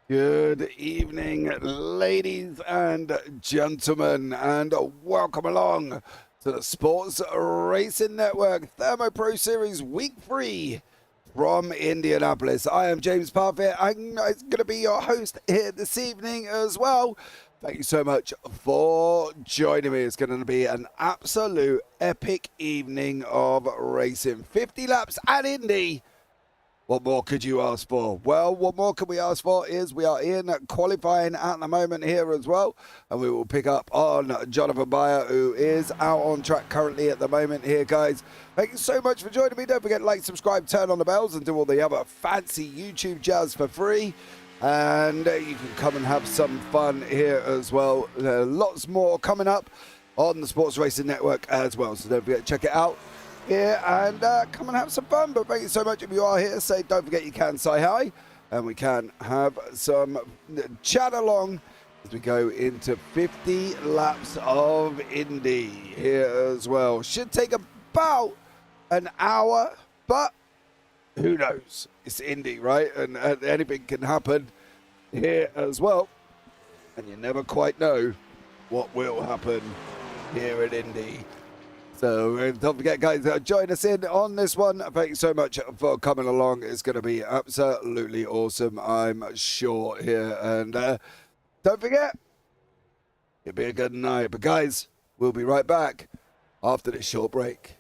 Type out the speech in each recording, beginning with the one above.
Good evening, ladies and gentlemen, and welcome along to the Sports Racing Network ThermoPro Series Week 3 from Indianapolis. I am James Parfit. I'm going to be your host here this evening as well. Thank you so much for joining me. It's going to be an absolute epic evening of racing. 50 laps at Indy. What more could you ask for? Well, what more can we ask for is we are in qualifying at the moment here as well. And we will pick up on Jonathan Bayer, who is out on track currently at the moment here, guys. Thank you so much for joining me. Don't forget to like, subscribe, turn on the bells, and do all the other fancy YouTube jazz for free. And you can come and have some fun here as well. Lots more coming up on the Sports Racing Network as well. So don't forget to check it out here and come and have some fun. But thank you so much. If you are here, don't forget you can say hi, and we can have some chat along as we go into 50 laps of Indy here as well. Should take about an hour, but who knows? It's Indy, right? And anything can happen here as well, and you never quite know what will happen here at Indy. So don't forget, guys, join us in on this one. Thank you so much for coming along. It's going to be absolutely awesome, I'm sure, here. And don't forget, it'll be a good night. But, guys, we'll be right back after this short break.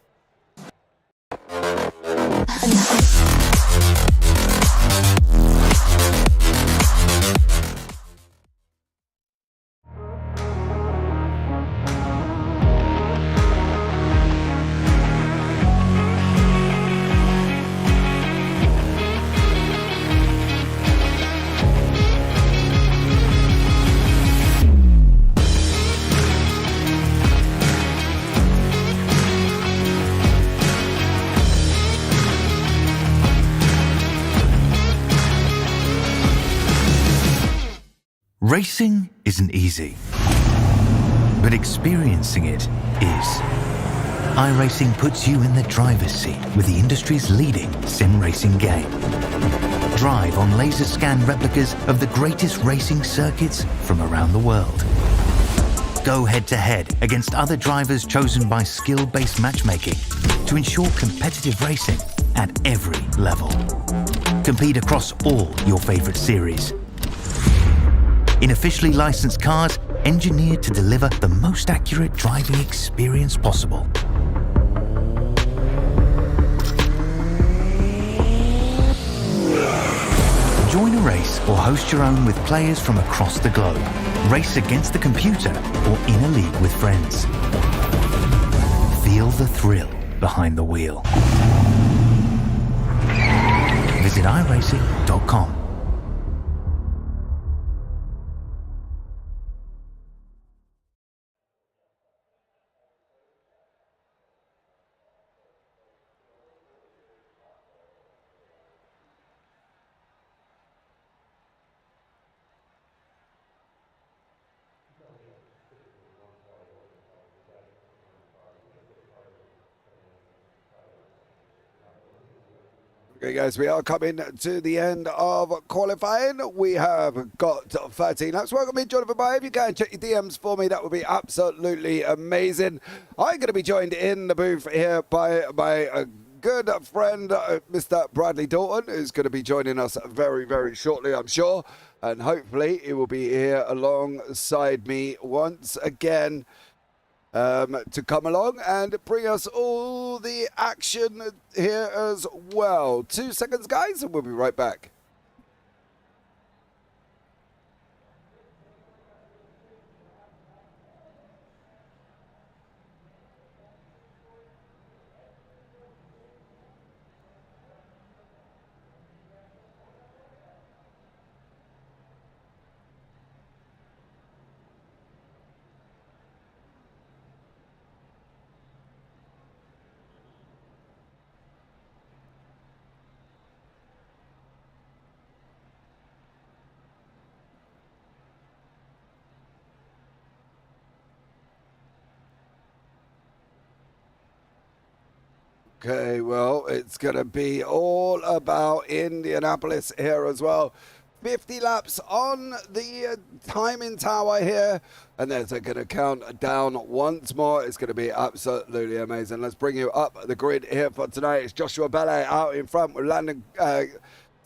Racing isn't easy, but experiencing it is. iRacing puts you in the driver's seat with the industry's leading sim racing game. Drive on laser scan replicas of the greatest racing circuits from around the world. Go head to head against other drivers chosen by skill-based matchmaking to ensure competitive racing at every level. Compete across all your favorite series. In officially licensed cars, engineered to deliver the most accurate driving experience possible. Join a race or host your own with players from across the globe. Race against the computer or in a league with friends. Feel the thrill behind the wheel. Visit iRacing.com. Okay, guys, we are coming to the end of qualifying. We have got 13 laps. Welcome in, Jonathan Bayer. If you can check your DMs for me, that would be absolutely amazing. I'm going to be joined in the booth here by my good friend, Mr. Bradley Dalton, who's going to be joining us very, very shortly, I'm sure. And hopefully he will be here alongside me once again. To come along and bring us all the action here as well. 2 seconds, guys, and we'll be right back. Okay, well, it's going to be all about Indianapolis here as well. 50 laps on the timing tower here. And they're going to count down once more. It's going to be absolutely amazing. Let's bring you up the grid here for tonight. It's Joshua Belle out in front with Landon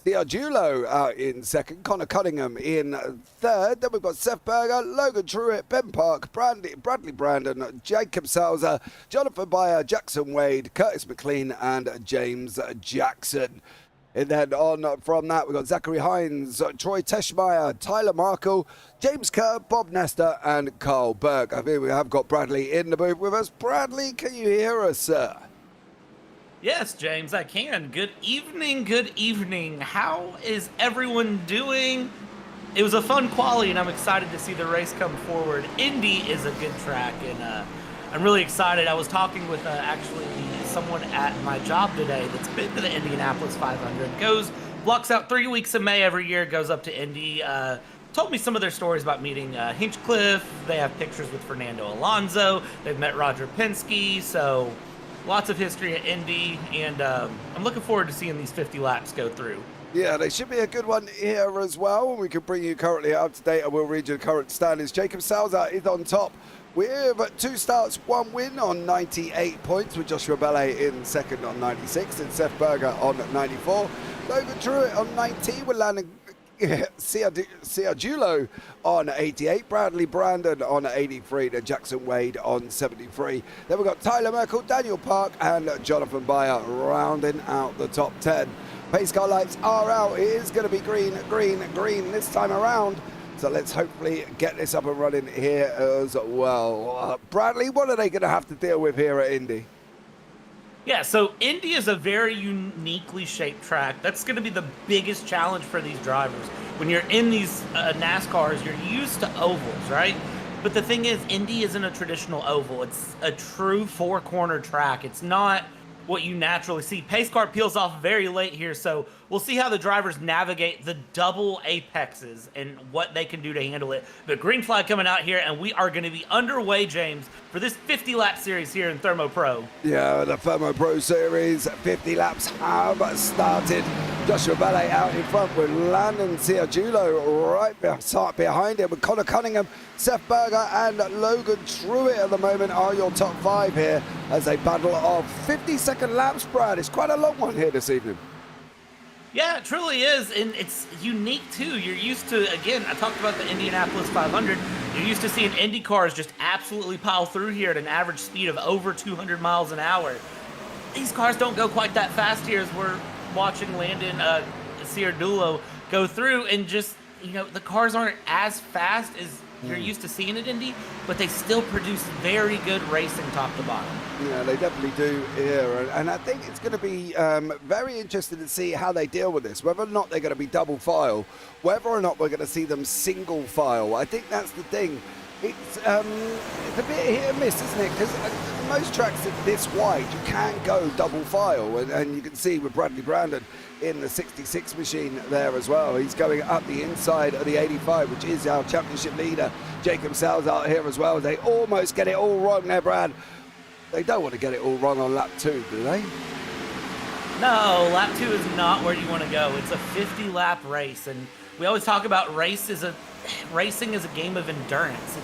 Thiagulo out in second, Connor Cunningham in third. Then we've got Seth Berger, Logan Truitt, Ben Park, Bradley Brandon, Jacob Salzer, Jonathan Bayer, Jackson Wade, Curtis McLean, and James Jackson. And then on from that, we've got Zachary Hines, Troy Teschmeyer, Tyler Markle, James Kerr, Bob Nestor, and Carl Burke. I think we have got Bradley in the booth with us. Bradley, can you hear us, sir? Yes, James, I can. Good evening, good evening. How is everyone doing? It was a fun quali, and I'm excited to see the race come forward. Indy is a good track, and I'm really excited. I was talking with actually someone at my job today that's been to the Indianapolis 500. Blocks out 3 weeks in May every year, goes up to Indy. Told me some of their stories about meeting Hinchcliffe. They have pictures with Fernando Alonso. They've met Roger Penske, so lots of history at Indy, and I'm looking forward to seeing these 50 laps go through. Yeah, they should be a good one here as well. We can bring you currently up to date, and we'll read you the current standings. Jacob Salzer is on top with 2 starts, 1 win on 98 points, with Joshua Belle in second on 96, and Seth Berger on 94. Logan Truitt on 19, with Landon Thiagulo on 88, Bradley Brandon on 83, then Jackson Wade on 73. Then we've got Tyler Merkel, Daniel Park, and Jonathan Bayer rounding out the top 10. Pace car lights are out. It is going to be green, green, green this time around. So let's hopefully get this up and running here as well. Bradley, what are they going to have to deal with here at Indy? Yeah, so Indy is a very uniquely shaped track. That's going to be the biggest challenge for these drivers. When you're in these NASCARs, you're used to ovals, right? But the thing is, Indy isn't a traditional oval. It's a true 4-corner track. It's not what you naturally see. Pace car peels off very late here, so we'll see how the drivers navigate the double apexes and what they can do to handle it. The green flag coming out here, and we are going to be underway, James, for this 50-lap series here in ThermoPro. Yeah, the ThermoPro series, 50 laps have started. Joshua Belle out in front with Landon Thiagulo right behind him with Connor Cunningham, Seth Berger, and Logan Truitt at the moment are your top 5 here as a battle of 50-second laps, Brad. It's quite a long one here this evening. Yeah, it truly is, and it's unique too. You're used to, again, I talked about the Indianapolis 500. You're used to seeing Indy cars just absolutely pile through here at an average speed of over 200 miles an hour. These cars don't go quite that fast here as we're watching Landon Thiagulo go through, and just, you know, the cars aren't as fast as you're used to seeing at Indy, but they still produce very good racing top to bottom. Yeah, they definitely do here, and I think it's going to be very interesting to see how they deal with this, whether or not they're going to be double file, whether or not we're going to see them single file. I think that's the thing. It's a bit hit and miss, isn't it? Because most tracks are this wide, you can go double file, and you can see with Bradley Brandon in the 66 machine there as well. He's going up the inside of the 85, which is our championship leader. Jacob Sal's out here as well. They almost get it all wrong there, Brad. They don't want to get it all wrong on lap 2, do they? No, lap 2 is not where you want to go. It's a 50-lap race, and we always talk about racing is a game of endurance.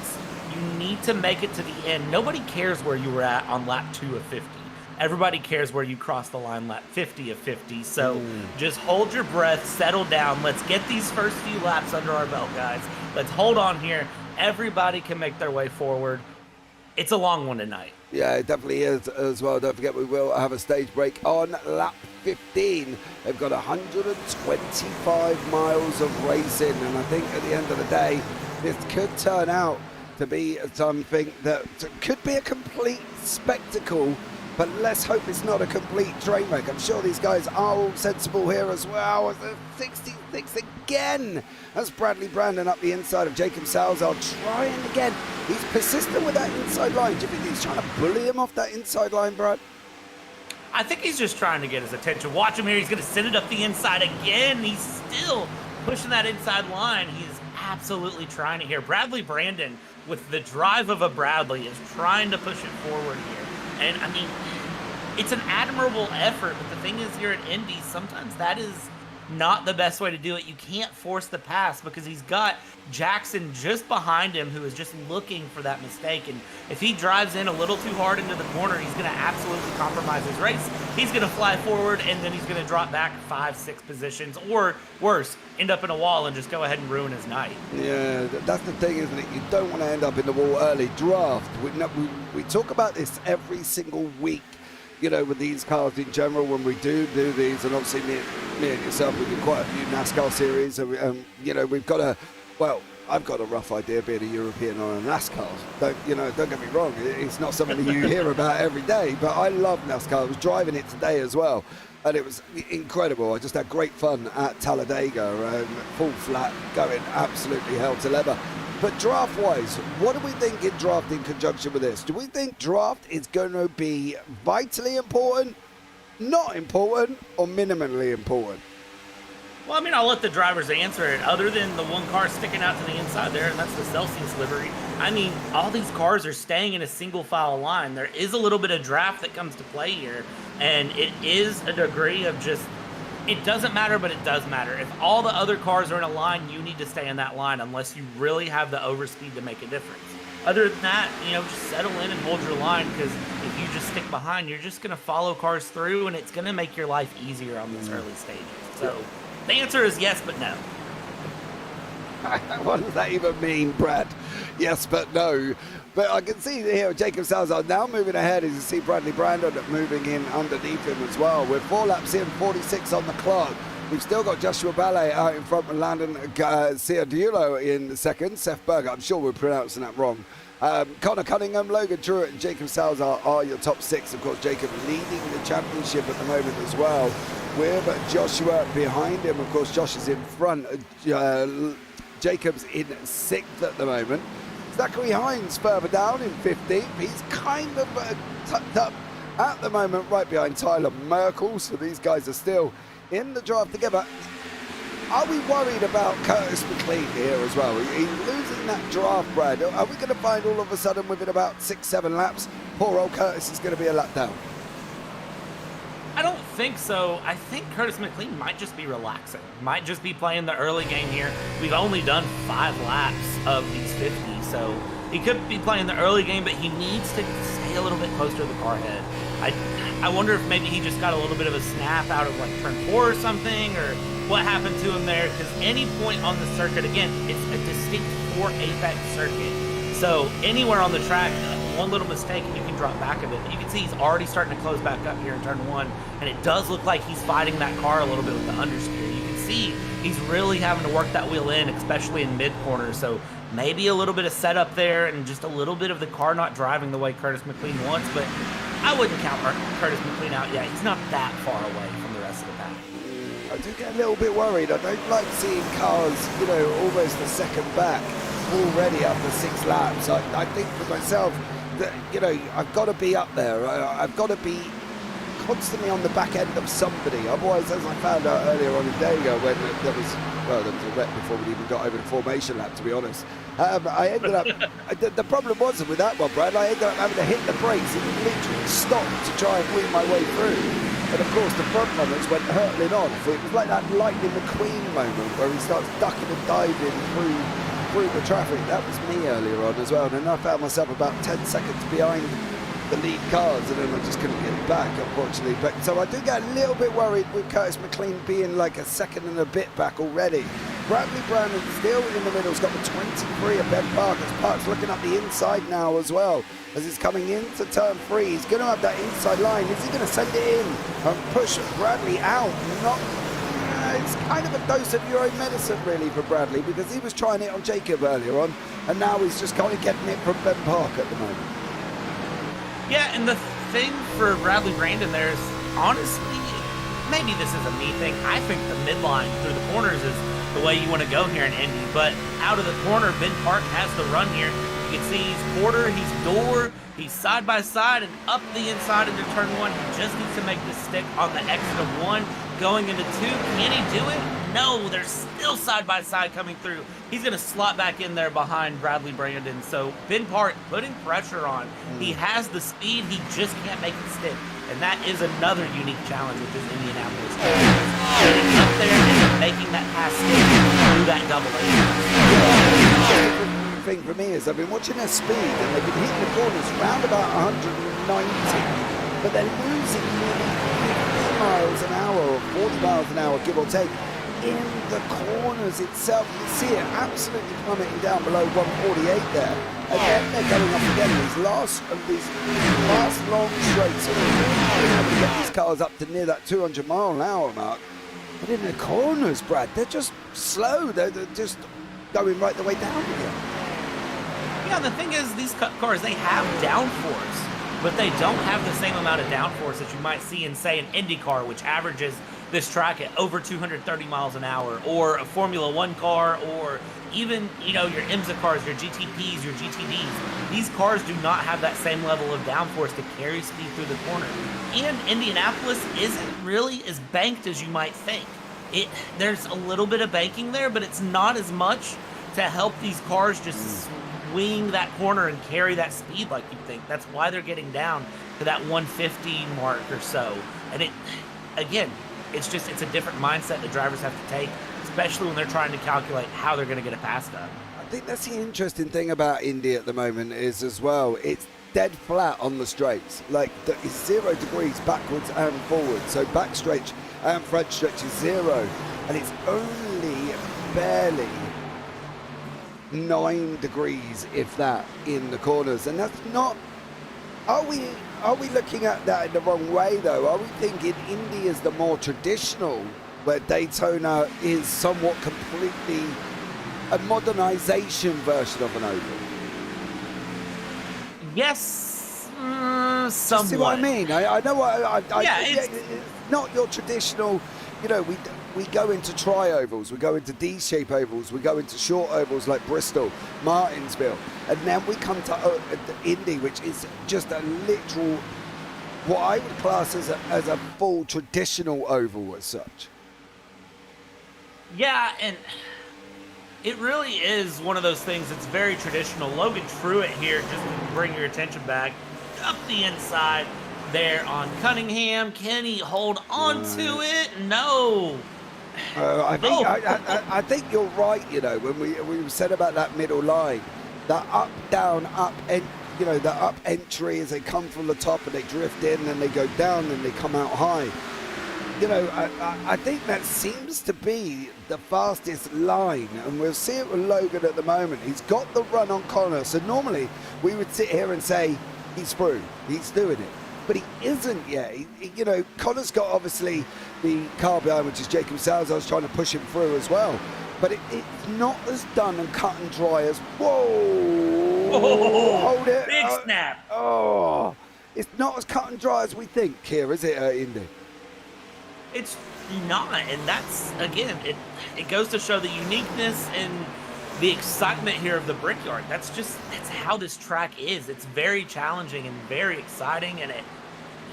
You need to make it to the end. Nobody cares where you were at on lap 2 of 50. Everybody cares where you cross the line lap 50 of 50. So just hold your breath, settle down. Let's get these first few laps under our belt, guys. Let's hold on here. Everybody can make their way forward. It's a long one tonight. Yeah, it definitely is as well. Don't forget, we will have a stage break on lap 15. They've got 125 miles of racing, and I think at the end of the day, this could turn out to be something that could be a complete spectacle, but let's hope it's not a complete train wreck. I'm sure these guys are all sensible here as well. As the 66 again, as Bradley Brandon up the inside of Jacob Salazar, trying again. He's persistent with that inside line. Do you think he's trying to bully him off that inside line, Brad? I think he's just trying to get his attention. Watch him here. He's going to send it up the inside again. He's still pushing that inside line. He is absolutely trying it here. Bradley Brandon, with the drive of a Bradley, is trying to push it forward here. And, I mean, it's an admirable effort, but the thing is here at Indy, sometimes that is not the best way to do it. You can't force the pass because he's got Jackson just behind him who is just looking for that mistake. And if he drives in a little too hard into the corner, he's going to absolutely compromise his race. He's going to fly forward, and then he's going to drop back 5-6 positions, or worse, end up in a wall and just go ahead and ruin his night. Yeah, that's the thing, isn't it? You don't want to end up in the wall early. Draft, we talk about this every single week, you know, with these cars in general, when we do these, and obviously me and yourself, we do quite a few NASCAR series, and you know, we've got a, well, I've got a rough idea being a European on a NASCAR. Don't get me wrong, it's not something that you hear about every day, but I love NASCAR. I was driving it today as well, and it was incredible. I just had great fun at Talladega, full flat, going absolutely hell to leather. But draft-wise, what do we think in draft in conjunction with this? Do we think draft is going to be vitally important, not important, or minimally important? Well, I mean, I'll let the drivers answer it. Other than the one car sticking out to the inside there, and that's the Celsius livery, I mean, all these cars are staying in a single file line. There is a little bit of draft that comes to play here, and it is a degree of just, it doesn't matter, but it does matter. If all the other cars are in a line, you need to stay in that line unless you really have the overspeed to make a difference. Other than that, you know, just settle in and hold your line, because if you just stick behind, you're just going to follow cars through, and it's going to make your life easier on these early stages. So the answer is yes, but no. What does that even mean, Brad? Yes, but no. But I can see here Jacob Salazar now moving ahead, as you see Bradley Brandon moving in underneath him as well. We're 4 laps in, 46 on the clock. We've still got Joshua Ballet out in front with Landon Ciardiulo in second. Seth Berger, I'm sure we're pronouncing that wrong. Connor Cunningham, Logan Truitt, and Jacob Salazar are your top 6. Of course, Jacob leading the championship at the moment as well, with Joshua behind him. Of course, Josh is in front. Jacob's in 6th at the moment. Zachary Hines further down in 15th. He's kind of tucked up at the moment right behind Tyler Merkel. So these guys are still in the draft together. Are we worried about Curtis McLean here as well? He's losing that draft, Brad. Are we going to find all of a sudden within about 6-7 laps, poor old Curtis is going to be a lap down? I don't think so. I think Curtis McLean might just be relaxing. Might just be playing the early game here. We've only done 5 laps of these 50, so he could be playing the early game, but he needs to stay a little bit closer to the car head. I wonder if maybe he just got a little bit of a snap out of like turn 4 or something, or what happened to him there, because any point on the circuit, again, it's a distinct 4 apex circuit. So anywhere on the track, one little mistake and you can drop back a bit. But you can see he's already starting to close back up here in turn 1, and it does look like he's fighting that car a little bit with the understeer. You can see he's really having to work that wheel in, especially in mid corner. So maybe a little bit of setup there and just a little bit of the car not driving the way Curtis McLean wants, but I wouldn't count Curtis McLean out yet. He's not that far away from the rest of the pack. I do get a little bit worried. I don't like seeing cars, you know, almost a second back already after 6 laps. I think for myself that, you know, I've got to be up there. I've got to be constantly on the back end of somebody. Otherwise, as I found out earlier on in Dega, when there was a wreck before we even got over the formation lap, to be honest. I ended up, the problem wasn't with that one, Brad. I ended up having to hit the brakes and literally stop to try and wheel my way through. And of course, the front runners went hurtling on. It was like that Lightning McQueen moment where he starts ducking and diving through the traffic. That was me earlier on as well. And then I found myself about 10 seconds behind the lead cars, and then I just couldn't get back, unfortunately. But so I do get a little bit worried with Curtis McLean being like a second and a bit back already. Bradley Brandon still in the middle. He's got the 23 of Ben Parker's. Park's looking up the inside now as well as he's coming into turn 3. He's going to have that inside line. Is he going to send it in and push Bradley out? Not. It's kind of a dose of your own medicine, really, for Bradley, because he was trying it on Jacob earlier on, and now he's just kind of getting it from Ben Parker at the moment. Yeah, and the thing for Bradley Brandon there is, honestly, maybe this is a me thing. I think the midline through the corners is the way you want to go here in Indy, but out of the corner, Ben Park has the run here. You can see he's quarter, he's door, he's side by side, and up the inside into turn 1. He just needs to make the stick on the exit of 1, going into 2. Can he do it? no, they're still side by side coming through. He's going to slot back in there behind Bradley Brandon. So Ben Park putting pressure on. He has the speed, he just can't make it stick. And that is another unique challenge with this Indianapolis car. Getting up there and making that pass stick through that double A. The thing for me is I've been watching their speed and they've been hitting the corners round about 190, but they're losing nearly 50 miles an hour or 40 miles an hour, give or take, in the corners itself. You see it absolutely plummeting down below 148 there, and then they're going up again these last long straights. So they're really able to get these cars up to near that 200 mile an hour mark, but in the corners, Brad, they're just slow. They're just going right the way down again. Yeah, the thing is, these cars, they have downforce, but they don't have the same amount of downforce that you might see in, say, an IndyCar, which averages this track at over 230 miles an hour, or a Formula One car, or even, you know, your IMSA cars, your GTPs, your GTDs. These cars do not have that same level of downforce to carry speed through the corner. And Indianapolis isn't really as banked as you might think. There's a little bit of banking there, but it's not as much to help these cars just swing that corner and carry that speed like you think. That's why they're getting down to that 150 mark or so. And it's a different mindset the drivers have to take, especially when they're trying to calculate how they're going to get it past up. I think that's the interesting thing about Indy at the moment is as well, it's dead flat on the straights. Like it's 0 degrees backwards and forwards. So back stretch and front stretch is 0. And it's only barely 9 degrees, if that, in the corners. And that's not... Are we looking at that in the wrong way, though? Are we thinking Indy is the more traditional, where Daytona is somewhat completely a modernization version of an oval? Yes, somewhat. See what I mean? I know what it's not your traditional. You know, we go into tri-ovals, we go into D-shape ovals, we go into short ovals like Bristol, Martinsville, and then we come to Indy, which is just a literal, what I would class as a full traditional oval as such. Yeah, and it really is one of those things that's very traditional. Logan Truitt here, just to bring your attention back, up the inside there on Cunningham. Can he hold on to it? No. I think you're right. You know, when we said about that middle line, that up, down, up, and you know, the up entry as they come from the top and they drift in, and they go down and they come out high. You know, I think that seems to be the fastest line, and we'll see it with Logan at the moment. He's got the run on Connor, so normally we would sit here and say he's through, he's doing it. But he isn't yet. You know, Connor's got obviously the car behind, which is Jacob Salazar's trying to push him through as well. But it's not as done and cut and dry as, whoa, hold it. Big snap. Oh, it's not as cut and dry as we think here, is it, Indy? It's not, and that's, again, it goes to show the uniqueness and the excitement here of the Brickyard. That's how this track is. It's very challenging and very exciting, and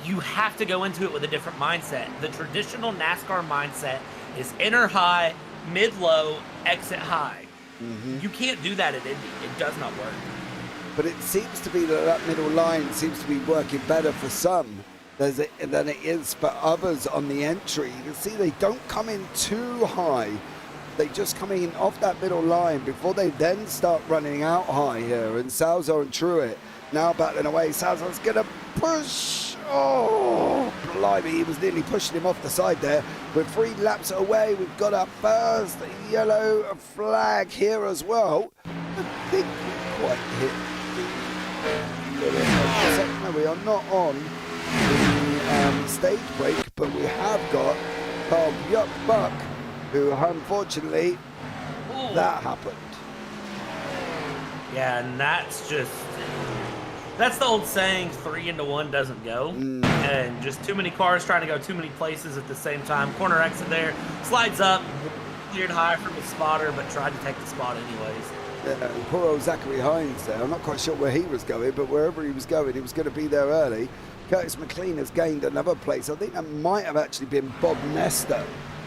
you have to go into it with a different mindset. The traditional NASCAR mindset is enter high, mid low, exit high. Mm-hmm. You can't do that at Indy. It does not work. But it seems to be that middle line seems to be working better for some than it is for others on the entry. You can see they don't come in too high. They just come in off that middle line before they then start running out high here. And Salazar and Truitt now battling away. Salazar's going to push. Oh, blimey, he was nearly pushing him off the side there. We're 3 laps away. We've got our first yellow flag here as well. I think we quite hit the... No, we are not on the stage break, but we have got Carl Buck, who unfortunately, that happened. Yeah, and that's the old saying, 3 into 1 doesn't go. And just too many cars trying to go too many places at the same time. Corner exit there, slides up, cleared high from the spotter, but tried to take the spot anyways. Yeah, poor old Zachary Hines there. I'm not quite sure where he was going, but wherever he was going to be there early. Curtis McLean has gained another place. I think that might have actually been Bob Nestor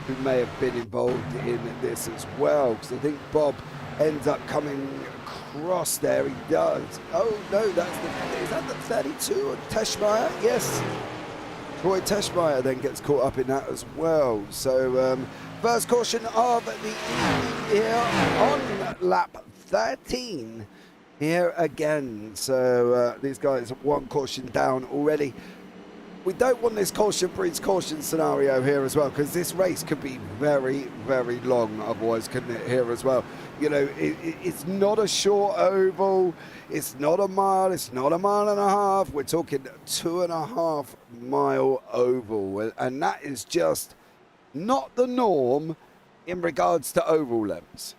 who may have been involved in this as well, because I think Bob ends up coming across there. He does. Oh no, is that the 32 of Teschmeyer? Yes. Troy Teschmeyer then gets caught up in that as well. So first caution of the evening here on lap 13 here again. So these guys have one caution down already. We don't want this caution breeds caution scenario here as well, because this race could be very, very long otherwise, couldn't it, here as well? You know, it's not a short oval, it's not a mile, it's not a mile and a half. We're talking 2.5 mile oval, and that is just not the norm in regards to oval lengths.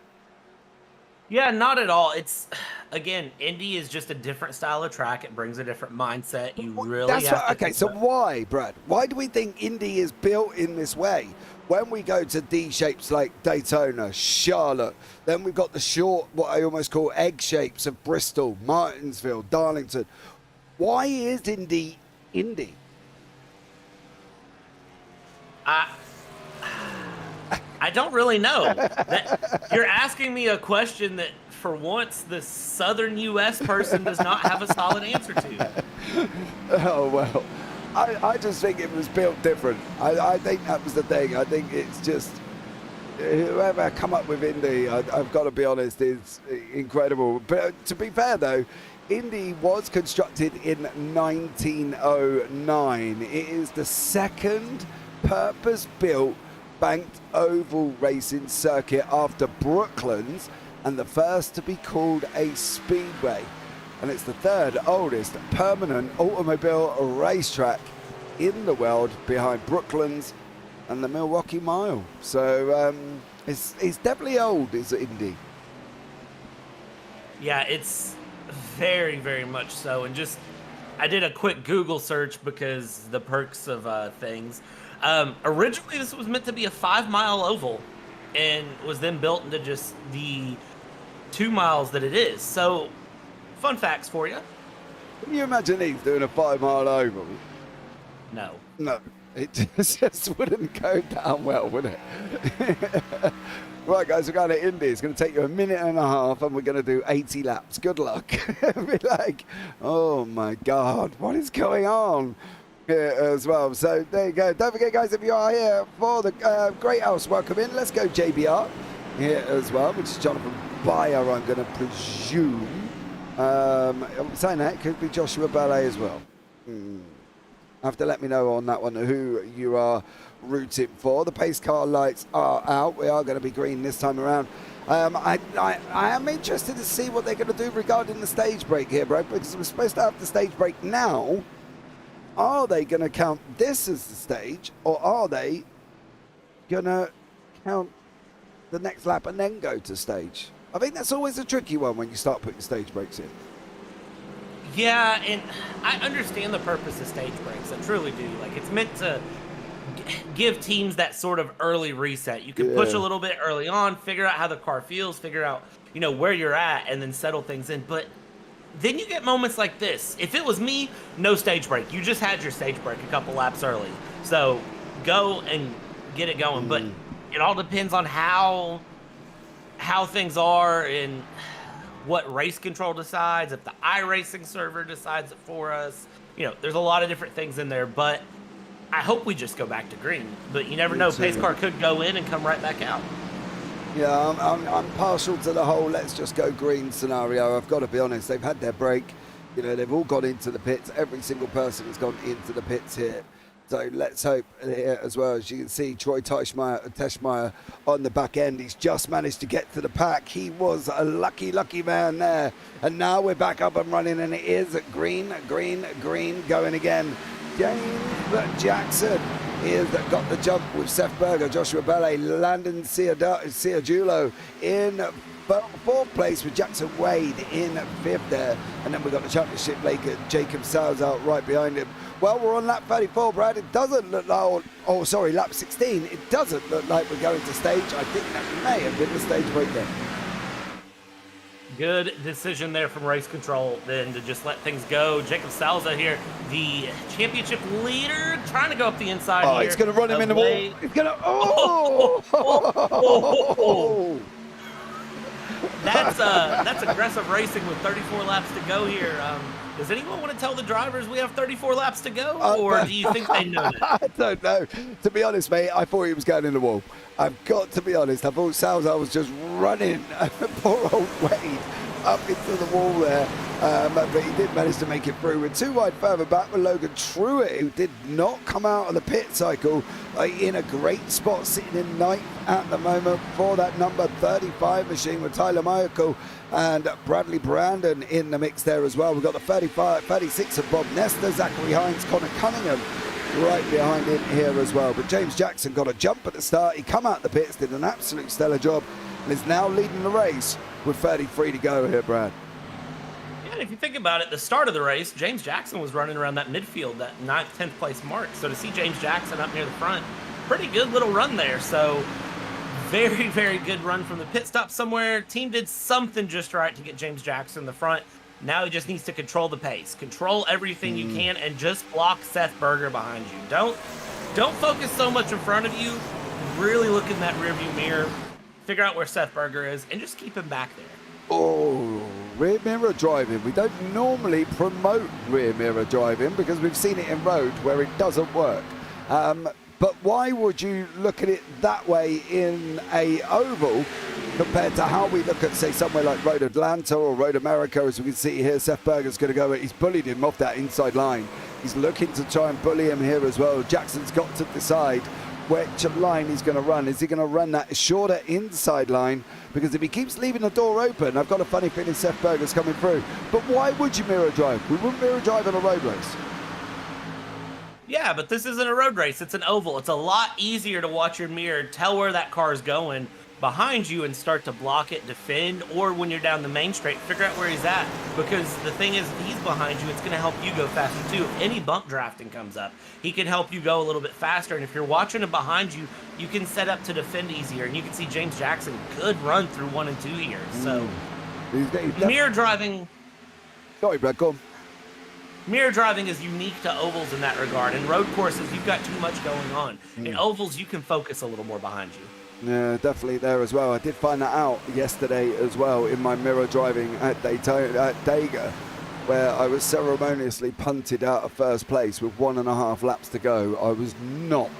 Yeah, not at all. It's, again, Indy is just a different style of track. It brings a different mindset. You really have to okay, so why, Brad? Why do we think Indy is built in this way? When we go to D shapes like Daytona, Charlotte, then we've got the short, what I almost call egg shapes of Bristol, Martinsville, Darlington. Why is Indy Indy? I don't really know. You're asking me a question that, for once, the southern U.S. person does not have a solid answer to. Oh, well, I just think it was built different. I think that was the thing. I think it's just, whoever come up with Indy, I've got to be honest, is incredible. But to be fair, though, Indy was constructed in 1909. It is the second purpose-built banked oval racing circuit after Brooklands, and the first to be called a speedway, and it's the third oldest permanent automobile racetrack in the world behind Brooklands and the Milwaukee Mile. So it's definitely old, is Indy. Yeah, it's very, very much so. And just, I did a quick Google search because the perks of things. Originally, this was meant to be a 5-mile oval and was then built into just the 2 miles that it is. So, fun facts for you. Can you imagine these doing a 5-mile oval? No. No, it just wouldn't go down well, would it? Right, guys, we're going to Indy. It's going to take you a minute and a half, and we're going to do 80 laps. Good luck. Be like, oh my God, what is going on? Here as well. So there you go. Don't forget, guys, if you are here for the Great House, welcome in. Let's go JBR here as well, which is Jonathan Bayer, I'm going to presume. I'm saying that could be Joshua Ballet as well. Have to let me know on that one who you are rooting for. The pace car lights are out. We are going to be green this time around. I am interested to see what they're going to do regarding the stage break here, bro, because we're supposed to have the stage break now. Are they going to count this as the stage, or are they going to count the next lap and then go to stage? I think that's always a tricky one when you start putting stage breaks in. Yeah, and I understand the purpose of stage breaks. I truly do. Like, it's meant to give teams that sort of early reset. You can push a little bit early on, figure out how the car feels, figure out, you know, where you're at, and then settle things in. But then you get moments like this. If it was me, no stage break. You just had your stage break a couple laps early. So go and get it going. But it all depends on how things are and what race control decides, if the iRacing server decides it for us. You know, there's a lot of different things in there, but I hope we just go back to green. But you never know. Pace car could go in and come right back out. Yeah, I'm partial to the whole let's just go green scenario. I've got to be honest, they've had their break. You know, they've all gone into the pits. Every single person has gone into the pits here. So let's hope here as well. As you can see, Troy Teschmeyer on the back end. He's just managed to get to the pack. He was a lucky man there. And now we're back up and running, and it is green going again. James Jackson is got the jump with Seth Berger, Joshua Ballet, Landon Ciargiulo in fourth place with Jackson Wade in fifth there. And then we've got the championship leader, Jacob Salzout right behind him. Well, we're on lap 34, Brad. It doesn't look like, lap 16. It doesn't look like we're going to stage. I think that may have been the stage break there. Good decision there from race control then to just let things go. Jacob Salza here, the championship leader, trying to go up the inside here. He's going to run him in the wall. He's going to... That's aggressive racing with 34 laps to go here. Does anyone want to tell the drivers we have 34 laps to go, or do you think they know that? I don't know. To be honest, mate, I thought he was going in the wall. I've got to be honest. I thought Salazar was just running poor old Wade up into the wall there. But he did manage to make it through. We're too wide further back with Logan Truitt, who did not come out of the pit cycle in a great spot, sitting in ninth at the moment for that number 35 machine with Tyler Michael and Bradley Brandon in the mix there as well. We've got the 36 of Bob Nestor, Zachary Hines, Connor Cunningham right behind him here as well. But James Jackson got a jump at the start. He come out the pits, did an absolute stellar job, and is now leading the race with 33 to go here, Brad. Yeah, and if you think about it, the start of the race, James Jackson was running around that midfield, that 9th, 10th place mark. So to see James Jackson up near the front, pretty good little run there. So very, very good run from the pit stop somewhere. Team did something just right to get James Jackson in the front. Now he just needs to control the pace, control everything you can, and just block Seth Berger behind you. Don't focus so much in front of you. Really look in that rearview mirror, figure out where Seth Berger is, and just keep him back there. Oh, rear mirror driving. We don't normally promote rear mirror driving because we've seen it in road where it doesn't work. But why would you look at it that way in a oval compared to how we look at, say, somewhere like Road Atlanta or Road America? As we can see here, Seth Berger's going to go. He's bullied him off that inside line. He's looking to try and bully him here as well. Jackson's got to decide which line he's going to run. Is he going to run that shorter inside line? Because if he keeps leaving the door open, I've got a funny feeling Seth Berger's coming through. But why would you mirror drive? We wouldn't mirror drive in a road race. Yeah, but this isn't a road race. It's an oval. It's a lot easier to watch your mirror, tell where that car is going behind you and start to block it, defend, or when you're down the main straight, figure out where he's at. Because the thing is, if he's behind you, it's going to help you go faster too. If any bump drafting comes up, he can help you go a little bit faster. And if you're watching him behind you, you can set up to defend easier. And you can see James Jackson could run through 1 and 2 here. So, mirror driving... Sorry, Brad, go on. Mirror driving is unique to ovals in that regard. In road courses, you've got too much going on. In ovals, you can focus a little more behind you. Yeah, definitely there as well. I did find that out yesterday as well in my mirror driving at Dega, where I was ceremoniously punted out of first place with 1.5 laps to go. I was not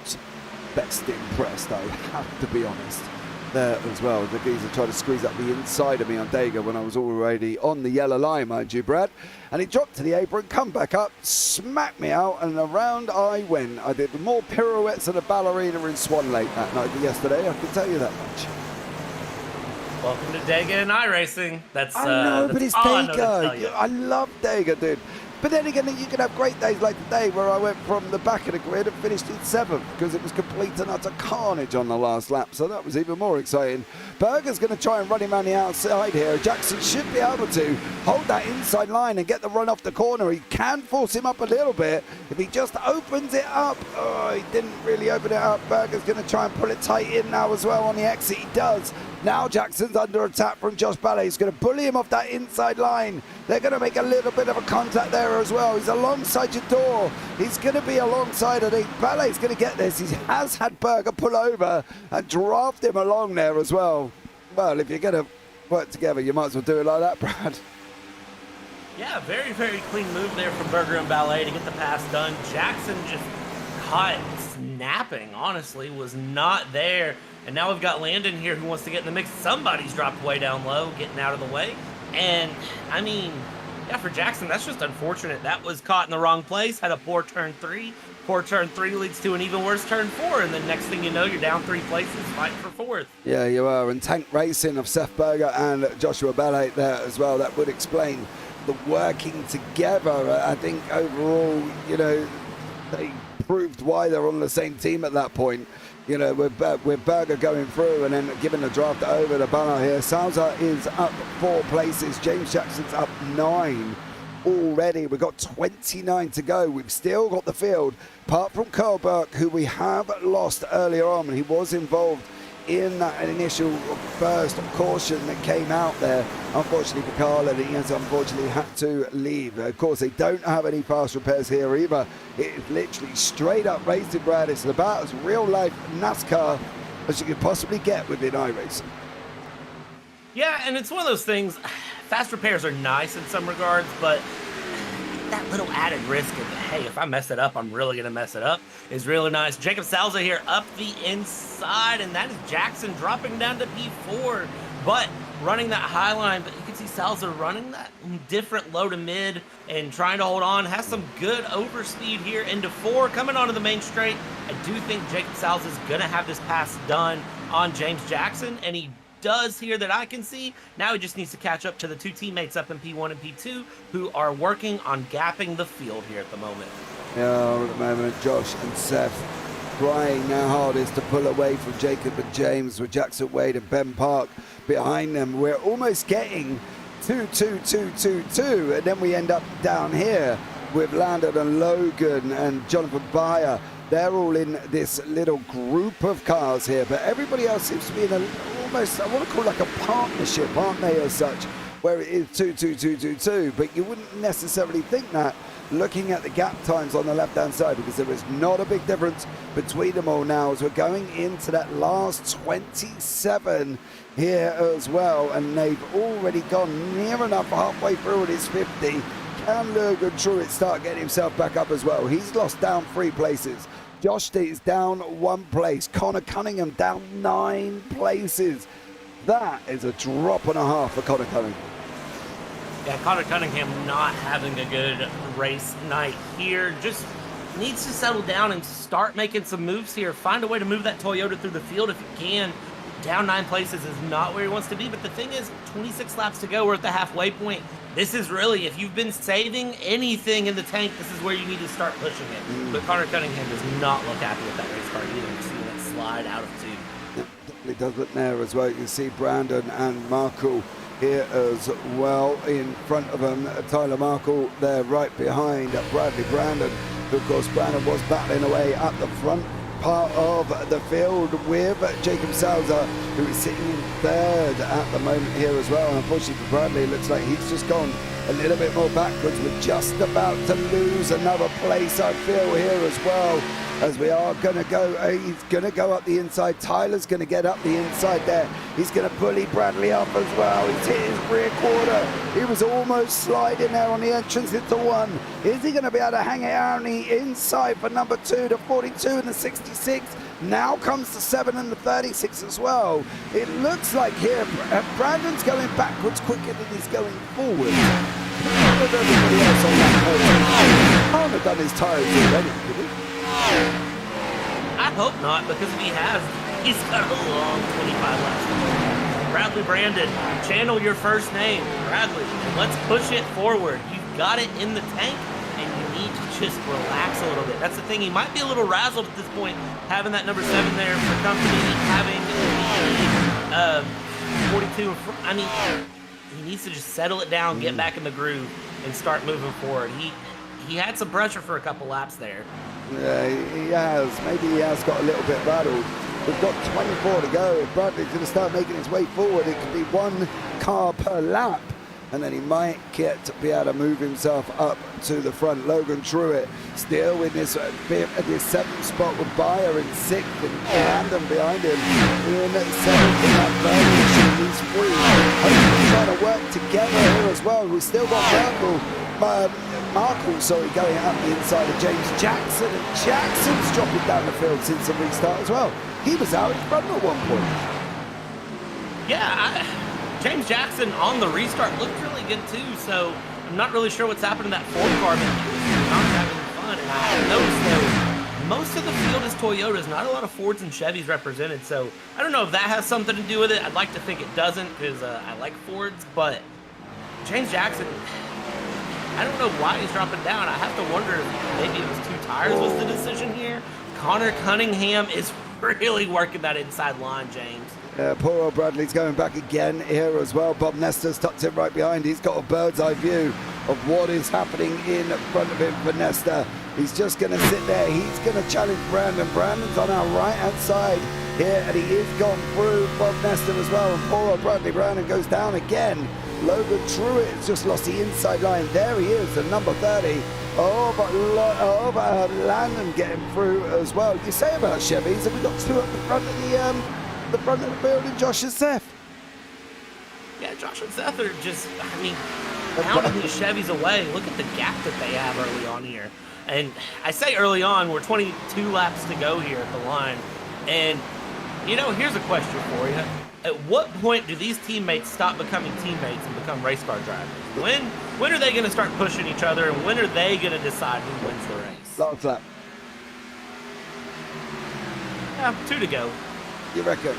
best impressed, I have to be honest. There as well, the geezer tried to squeeze up the inside of me on Dega when I was already on the yellow line, mind you, Brad. And he dropped to the apron, come back up, smacked me out, and around I went. I did more pirouettes than a ballerina in Swan Lake that night yesterday, I can tell you that much. Welcome to Dega and iRacing. I know, but it's Dega. I love Dega, dude. But then again, you can have great days like today where I went from the back of the grid and finished in 7th because it was complete and utter carnage on the last lap. So that was even more exciting. Berger's going to try and run him around the outside here. Jackson should be able to hold that inside line and get the run off the corner. He can force him up a little bit if he just opens it up. Oh, he didn't really open it up. Berger's going to try and pull it tight in now as well on the exit. He does. Now Jackson's under attack from Josh Ballet. He's going to bully him off that inside line. They're going to make a little bit of a contact there as well. He's alongside your door. He's going to be alongside. I think Ballet's going to get this. He has had Berger pull over and draft him along there as well. Well, if you're going to work together, you might as well do it like that, Brad. Yeah, very, very clean move there from Berger and Ballet to get the pass done. Jackson just caught snapping, honestly, was not there. And now we've got Landon here who wants to get in the mix. Somebody's dropped way down low, getting out of the way. And, I mean, yeah, for Jackson, that's just unfortunate. That was caught in the wrong place, had a poor turn 3. Poor turn 3 leads to an even worse turn 4. And then next thing you know, you're down 3 places, fighting for 4th. Yeah, you are. And tank racing of Seth Berger and Joshua Ballet there as well. That would explain the working together. I think overall, you know, they proved why they're on the same team at that point. You know, with Berger going through and then giving the draft over to Banner here. Salza is up 4 places. James Jackson's up 9 already. We've got 29 to go. We've still got the field, apart from Carl Burke, who we have lost earlier on. He was involved in that initial first caution that came out there. Unfortunately for Carl, and he has unfortunately had to leave. Of course, they don't have any fast repairs here either. It's literally straight up racing, Brad. It's about as real life NASCAR as you could possibly get within iRacing. Yeah, and it's one of those things, fast repairs are nice in some regards, but that little added risk of, hey, if I mess it up, I'm really going to mess it up, is really nice. Jacob Salza here up the inside, and that is Jackson dropping down to P4, but running that high line. But you can see Salza running that different low to mid and trying to hold on. Has some good overspeed here into 4, coming onto the main straight. I do think Jacob Salza is going to have this pass done on James Jackson, and he does here that I can see. Now he just needs to catch up to the 2 teammates up in P1 and P2 who are working on gapping the field here at the moment. Yeah, at the moment, Josh and Seth trying their hardest to pull away from Jacob and James, with Jackson Wade and Ben Park behind them. We're almost getting 2-2-2-2-2, and then we end up down here with Landon and Logan and Jonathan Byer. They're all in this little group of cars here, but everybody else seems to be in a almost, I want to call it like a partnership, aren't they, as such, where it is 2-2-2-2-2, but you wouldn't necessarily think that looking at the gap times on the left-hand side, because there is not a big difference between them all now as we're going into that last 27 here as well, and they've already gone near enough halfway through at his 50. Can Logan Truitt start getting himself back up as well? He's lost down 3 places. Josh D is down 1 place. Connor Cunningham down 9 places. That is a drop and a half for Connor Cunningham. Yeah, Connor Cunningham not having a good race night here. Just needs to settle down and start making some moves here. Find a way to move that Toyota through the field if you can. Down 9 places is not where he wants to be, but the thing is, 26 laps to go. We're at the halfway point. This is really, if you've been saving anything in the tank, this is where you need to start pushing it. But Connor Cunningham does not look happy with that race car either. You're seeing that slide out of 2. Definitely does look there as well. You can see Brandon and Markle here as well in front of them. Tyler Markle there right behind Bradley Brandon. Of course, Brandon was battling away at the front part of the field with Jacob Salza, who is sitting in 3rd at the moment here as well. And unfortunately for Bradley, it looks like he's just gone a little bit more backwards. We're just about to lose another place, I feel, here as well, as we are going to go, he's going to go up the inside. Tyler's going to get up the inside there. He's going to bully Bradley up as well. He's hit his rear quarter. He was almost sliding there on the entrance into 1. Is he going to be able to hang it out on the inside for number 2, the 42 and the 66? Now comes the 7 and the 36 as well. It looks like here, Brandon's going backwards quicker than he's going forward. With everybody else on that podium. Can't have done his tyres already, did he? I hope not, because if he has, he's got a long 25 laps. Bradley Brandon, channel your first name, Bradley, and let's push it forward. You've got it in the tank, and you need to just relax a little bit. That's the thing. He might be a little razzled at this point, having that number 7 there for company, having the 42. I mean, he needs to just settle it down, get back in the groove, and start moving forward. He had some pressure for a couple laps there. Yeah, he has. Maybe he has got a little bit rattled. We've got 24 to go. If Bradley's going to start making his way forward, it could be 1 car per lap, and then he might be able to move himself up to the front. Logan Truitt still in this 7th spot with Byer in 6th, and Brandon behind him in 7th in that third. These 3 hopefully trying to work together here as well. We've still got Markle, going up the inside of James Jackson, and Jackson's dropping down the field since the restart as well. He was out in front at one point. Yeah, James Jackson on the restart looked really good too, so I'm not really sure what's happened to that Ford car, but he was not having fun. And I noticed though, most of the field is Toyotas, not a lot of Fords and Chevys represented, so I don't know if that has something to do with it. I'd like to think it doesn't, because I like Fords, but James Jackson, I don't know why he's dropping down. I have to wonder if maybe it was 2 tires was the decision here. Connor Cunningham is really working that inside line, James. Poor old Bradley's going back again here as well. Bob Nestor's tucked in right behind. He's got a bird's eye view of what is happening in front of him for Nestor. He's just going to sit there. He's going to challenge Brandon. Brandon's on our right-hand side here, and he is gone through Bob Nestor as well, and poor Bradley Brown goes down again. Logan Truitt has just lost the inside line. There he is, the number 30. But Landon getting through as well. You say about Chevys, have we got two at the front of the building, Josh and Seth? Yeah, Josh and Seth are just, I mean, pounding these Chevys away. Look at the gap that they have early on here. And I say early on, we're 22 laps to go here at the line. And, you know, here's a question for you. At what point do these teammates stop becoming teammates and become race car drivers? When are they going to start pushing each other, and when are they going to decide who wins the race? Last lap. Yeah, 2 to go. You reckon?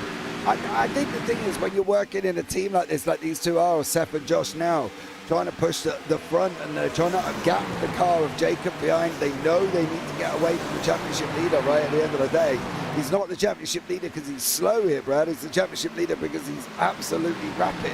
I think the thing is, when you're working in a team like this, like these two are, Seth and Josh now, trying to push the front, and they're trying to gap the car of Jacob behind. They know they need to get away from the championship leader right at the end of the day. He's not the championship leader because he's slow here, Brad. He's the championship leader because he's absolutely rapid.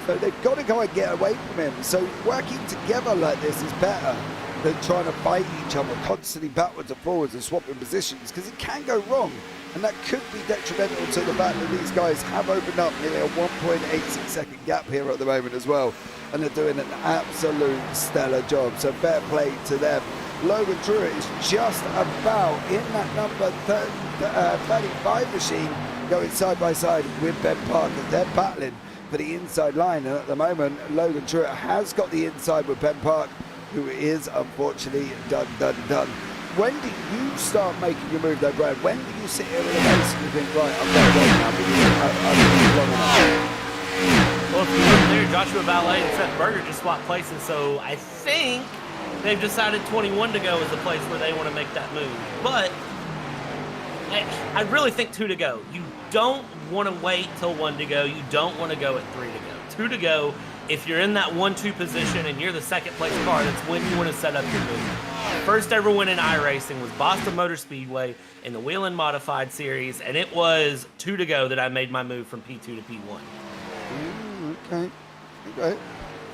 So they've got to go and get away from him. So working together like this is better than trying to fight each other constantly backwards and forwards and swapping positions, because it can go wrong. And that could be detrimental to the fact that these guys have opened up nearly a 1.86 second gap here at the moment as well. And they're doing an absolute stellar job. So fair play to them. Logan Truitt is just about in that number 35 machine, going side by side with Ben Parker. They're battling for the inside line. And at the moment, Logan Truitt has got the inside with Ben Park, who is unfortunately done. When do you start making your move though, Brad? When do you sit here in the race and you think, right, I'm going to go now because I've long enough? Well, if you look there, Joshua Ballet and Seth Berger just swapped places, so I think they've decided 21 to go is the place where they want to make that move. But I really think 2 to go. You don't want to wait till 1 to go. You don't want to go at 3 to go. 2 to go. If you're in that 1-2 position and you're the second place car, that's when you want to set up your move. First ever win in iRacing was Boston Motor Speedway in the Whelen Modified Series, and it was 2 to go that I made my move from P2 to P1. Okay.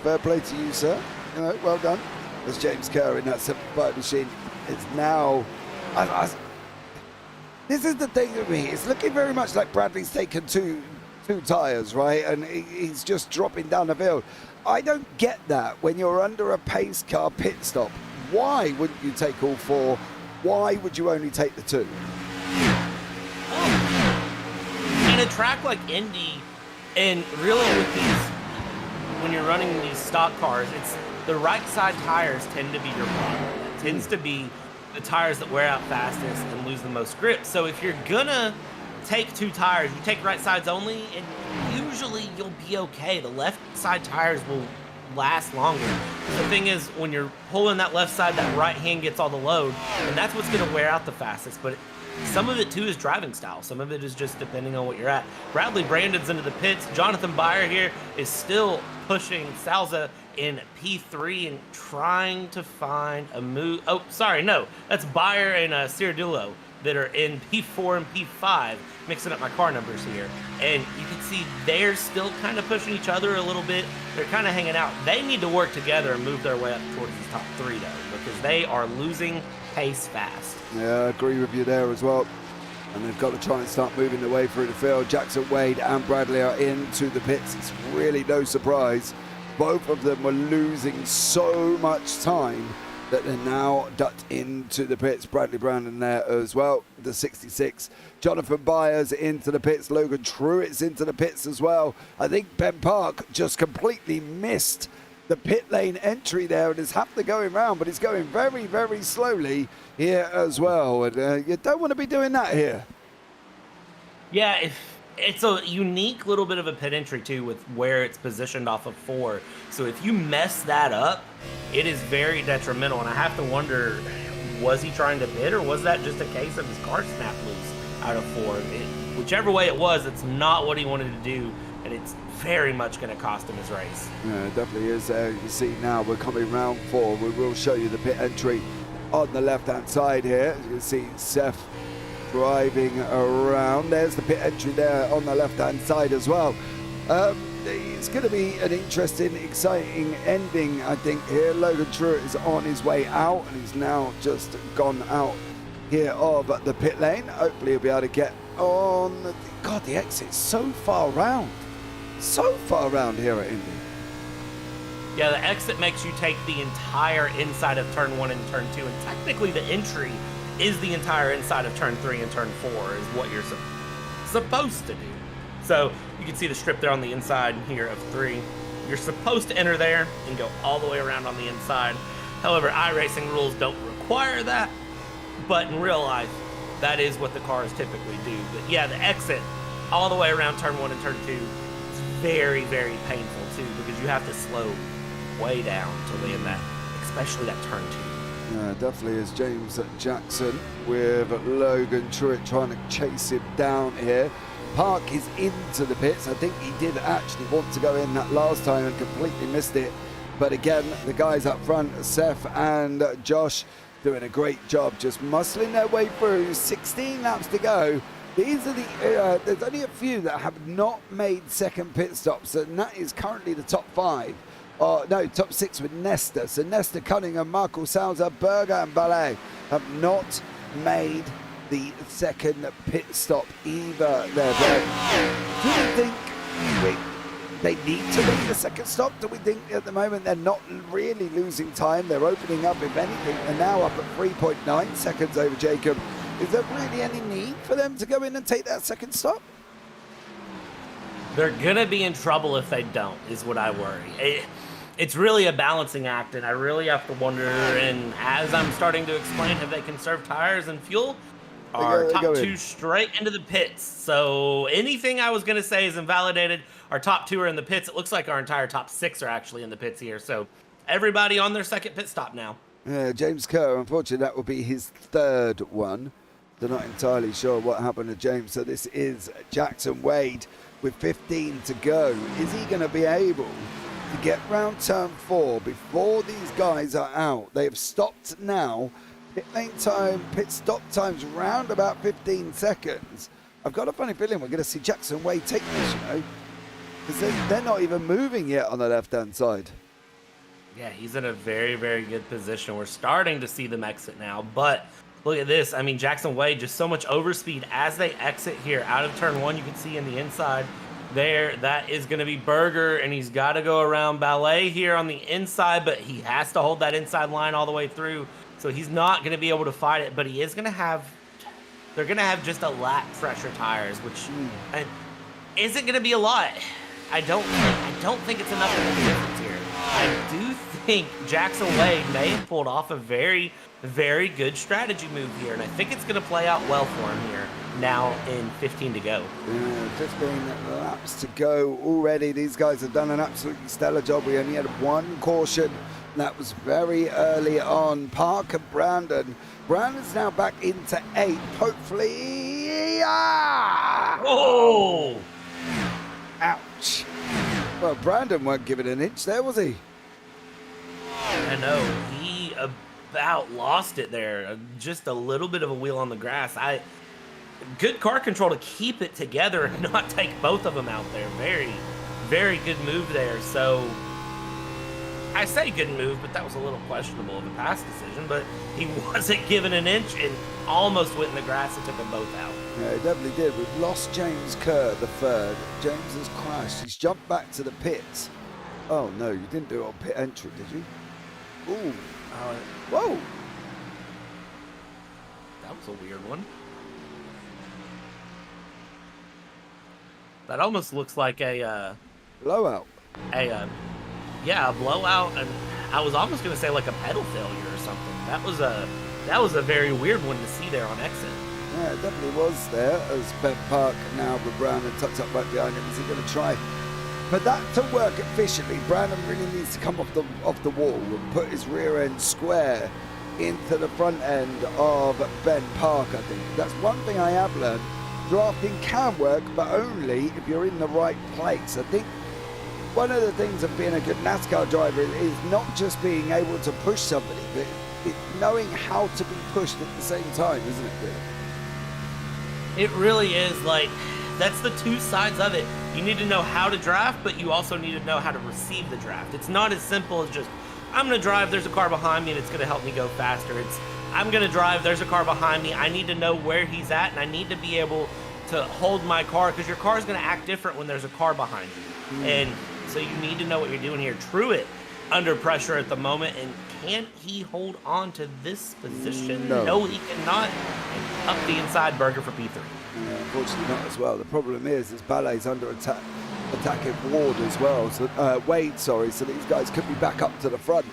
Fair play to you, sir. You know, well done. There's James Kerr in that 75 machine. It's now... this is the thing with me. It's looking very much like Bradley's taken two tyres, right? And he's just dropping down the field. I don't get that when you're under a pace car pit stop. Why wouldn't you take all 4? Why would you only take the 2? In a track like Indy, and really with these, when you're running these stock cars, it's the right side tires tend to be your problem. It tends to be the tires that wear out fastest and lose the most grip. So if you're gonna take 2 tires, you take right sides only, and usually you'll be okay. The left side tires will last longer. The thing is, when you're pulling that left side, that right hand gets all the load, and that's what's going to wear out the fastest. But some of it too is driving style. Some of it is just depending on what you're at. Bradley Brandon's into the pits. Jonathan Byer here is still pushing Salza in P3 and trying to find a move. Oh, sorry, no, that's Byer and Ciardullo that are in P4 and P5, mixing up my car numbers here. And you can see they're still kind of pushing each other a little bit. They're kind of hanging out. They need to work together and move their way up towards the top 3, though, because they are losing pace fast. Yeah, I agree with you there as well. And they've got to try and start moving their way through the field. Jackson Wade and Bradley are into the pits. It's really no surprise. Both of them were losing so much time that they're now ducked into the pits. Bradley Brandon there as well, the 66. Jonathan Byers into the pits. Logan Truitt's into the pits as well. I think Ben Park just completely missed the pit lane entry there and is having to go around, but he's going very, very slowly here as well. And you don't want to be doing that here. Yeah, it's a unique little bit of a pit entry too with where it's positioned off of 4. So if you mess that up, it is very detrimental. And I have to wonder, was he trying to pit, or was that just a case of his car snapped loose out of 4? Whichever way it was, it's not what he wanted to do, and it's very much going to cost him his race. Yeah, it definitely is. You can see now we're coming round 4. We will show you the pit entry on the left-hand side here. As you can see, Seth driving around. There's the pit entry there on the left-hand side as well. It's going to be an interesting, exciting ending, I think, here. Logan Truitt is on his way out, and he's now just gone out here of the pit lane. Hopefully he'll be able to get on... God, the exit's so far round. So far round here at Indy. Yeah, the exit makes you take the entire inside of turn 1 and turn 2, and technically the entry is the entire inside of turn 3 and turn 4 is what you're supposed to do. So you can see the strip there on the inside here of 3. You're supposed to enter there and go all the way around on the inside. However, iRacing rules don't require that, but in real life, that is what the cars typically do. But yeah, the exit all the way around turn 1 and turn 2 is very, very painful too, because you have to slow way down to land that, especially that turn 2. Yeah, definitely is James Jackson with Logan Truitt trying to chase him down here. Park is into the pits. I think he did actually want to go in that last time and completely missed it. But again, the guys up front, Seth and Josh, doing a great job just muscling their way through. 16 laps to go. These are the, there's only a few that have not made second pit stops, and that is currently the top 5. No, top 6 with Nesta. So Nesta, Cunningham, Marco Salza, Berger and Ballet have not made the second pit stop either. Do we think they need to make the second stop? Do we think at the moment they're not really losing time? They're opening up, if anything. They're now up at 3.9 seconds over Jacob. Is there really any need for them to go in and take that second stop? They're going to be in trouble if they don't, is what I worry. It's really a balancing act, and I really have to wonder, and as I'm starting to explain, have they conserved tires and fuel? Our top 2 straight into the pits. So anything I was going to say is invalidated. Our top 2 are in the pits. It looks like our entire top 6 are actually in the pits here. So everybody on their second pit stop now. Yeah, James Kerr, unfortunately, that will be his 3rd one. They're not entirely sure what happened to James. So this is Jackson Wade with 15 to go. Is he going to be able to get round turn 4 before these guys are out? They have stopped now. Pit lane time, pit stop times round about 15 seconds. I've got a funny feeling we're going to see Jackson Wade take this, you know, because they're not even moving yet on the left-hand side. Yeah, he's in a very, very good position. We're starting to see them exit now, but look at this. I mean, Jackson Wade, just so much overspeed as they exit here out of turn 1. You can see in the inside there, that is going to be Berger, and he's got to go around Ballet here on the inside, but he has to hold that inside line all the way through. So he's not going to be able to fight it, but he is going to have, they're going to have just a lap fresher tires, which isn't going to be a lot. I don't think it's enough of a difference here. I do think Jackson Wade may have pulled off a very, very good strategy move here, and I think it's going to play out well for him here now in 15 to go. Yeah, 15 laps to go already. These guys have done an absolutely stellar job. We only had 1 caution. That was very early on. Park and Brandon. Brandon's now back into 8. Hopefully. Oh! Ouch. Well, Brandon weren't giving an inch there, was he? I know. He about lost it there. Just a little bit of a wheel on the grass. Good car control to keep it together and not take both of them out there. Very, very good move there. So I say good move, but that was a little questionable of a pass decision, but he wasn't given an inch and almost went in the grass and took them both out. Yeah, he definitely did. We've lost James Kerr, the 3rd. James has crashed. He's jumped back to the pits. Oh, no, you didn't do it on pit entry, did you? Ooh. Whoa. That was a weird one. That almost looks like a... blowout. Yeah, a blowout, and I was almost going to say like a pedal failure or something. That was a very weird one to see there on exit. Yeah, it definitely was there as Ben Park now with Brandon tucked up right behind him. Is he going to try? For that to work efficiently, Brandon really needs to come off the wall and put his rear end square into the front end of Ben Park, I think. That's one thing I have learned. Drafting can work, but only if you're in the right place. I think one of the things of being a good NASCAR driver is not just being able to push somebody, but it's knowing how to be pushed at the same time, isn't it, really? It really is. Like, that's the two sides of it. You need to know how to draft, but you also need to know how to receive the draft. It's not as simple as just, I'm going to drive, there's a car behind me, and it's going to help me go faster. It's, I'm going to drive, there's a car behind me, I need to know where he's at, and I need to be able to hold my car, because your car is going to act different when there's a car behind you. And so you need to know what you're doing here. Truett under pressure at the moment, and can he hold on to this position? No, he cannot. And up the inside, Berger for P3. Yeah, unfortunately not as well. The problem is Ballet's under attacking Ward as well. So Wade, sorry. So these guys could be back up to the front